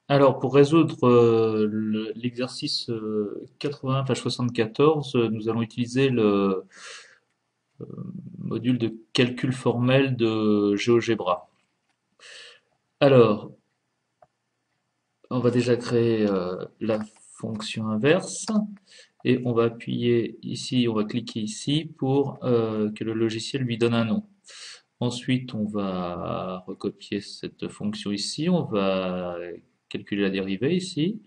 Alors, pour résoudre l'exercice 80, page 74, nous allons utiliser le module de calcul formel de GeoGebra. Alors, on va déjà créer la fonction inverse et on va appuyer ici, on va cliquer ici pour que le logiciel lui donne un nom. Ensuite, on va recopier cette fonction ici, on va calculer la dérivée ici.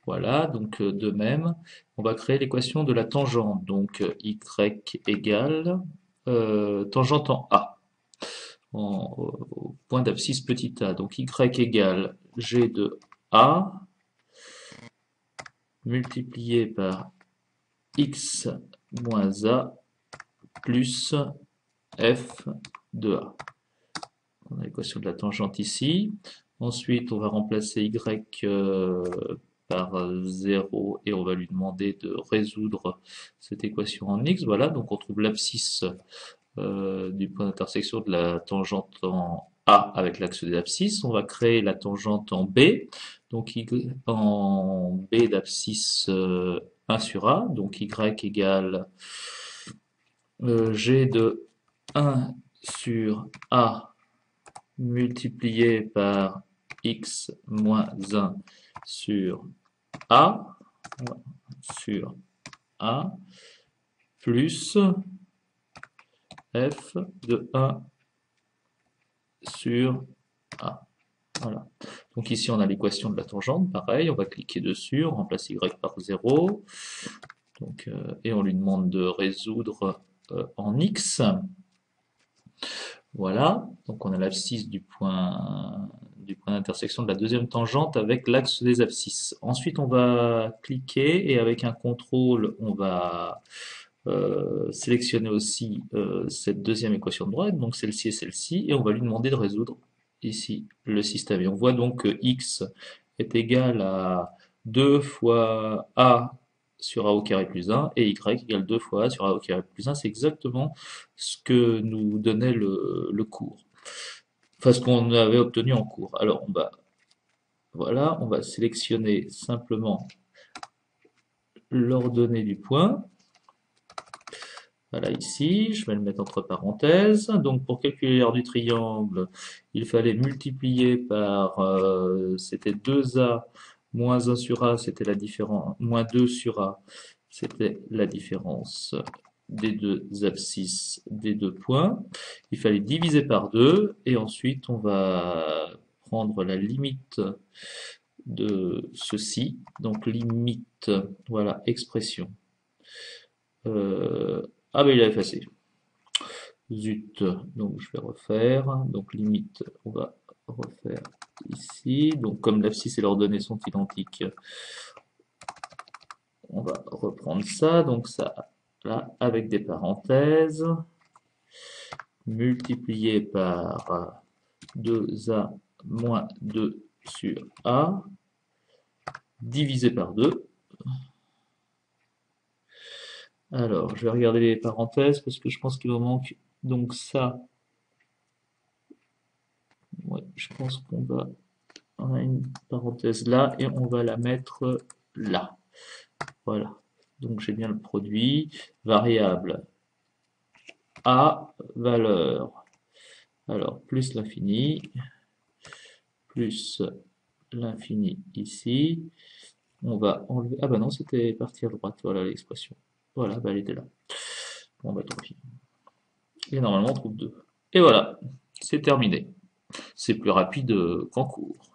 Voilà, donc de même, on va créer l'équation de la tangente. Donc y égale tangente en A, au point d'abscisse petit a. Donc y égale g de A multiplié par x moins a plus f de a. On a l'équation de la tangente ici. Ensuite, on va remplacer y par 0 et on va lui demander de résoudre cette équation en x. Voilà, donc on trouve l'abscisse du point d'intersection de la tangente en A avec l'axe des abscisses. On va créer la tangente en B, donc en B d'abscisse 1 sur A, donc y égale g de 1 sur A multiplié par x moins 1 sur A, sur A, plus f de 1 sur A. Voilà. Donc ici, on a l'équation de la tangente, pareil, on va cliquer dessus, on remplace y par 0, donc, et on lui demande de résoudre en x. Voilà, donc on a l'abscisse du point d'intersection de la deuxième tangente avec l'axe des abscisses. Ensuite, on va cliquer et avec un contrôle, on va sélectionner aussi cette deuxième équation de droite, donc celle-ci et celle-ci, et on va lui demander de résoudre ici le système. Et on voit donc que x est égal à 2 fois a sur a au carré plus 1 et y égale 2 fois a sur a au carré plus 1. C'est exactement ce que nous donnait le cours. Enfin, ce qu'on avait obtenu en cours. Alors, voilà, on va sélectionner simplement l'ordonnée du point. Voilà, ici, je vais le mettre entre parenthèses. Donc, pour calculer l'aire du triangle, il fallait multiplier par, c'était 2a moins 1 sur a, c'était la différence, moins 2 sur a, c'était la différence des deux abscisses des deux points. Il fallait diviser par 2 et ensuite on va prendre la limite de ceci. Donc, limite, voilà, expression. Ah ben il a effacé. Zut, donc je vais refaire. Donc limite, on va refaire ici. Donc comme l'abscisse et l'ordonnée sont identiques, on va reprendre ça. Donc ça, là, avec des parenthèses, multiplié par 2a moins 2 sur a, divisé par 2. Alors, je vais regarder les parenthèses parce que je pense qu'il en manque. Donc ça, ouais, je pense on a une parenthèse là et on va la mettre là. Voilà. Donc j'ai bien le produit. Variable A, valeur. Alors, plus l'infini, plus l'infini ici. On va enlever. Ah bah non, c'était partie à droite. Voilà l'expression. Voilà, bah elle était là. Bon bah tant pis. Et normalement on trouve 2. Et voilà, c'est terminé. C'est plus rapide qu'en cours.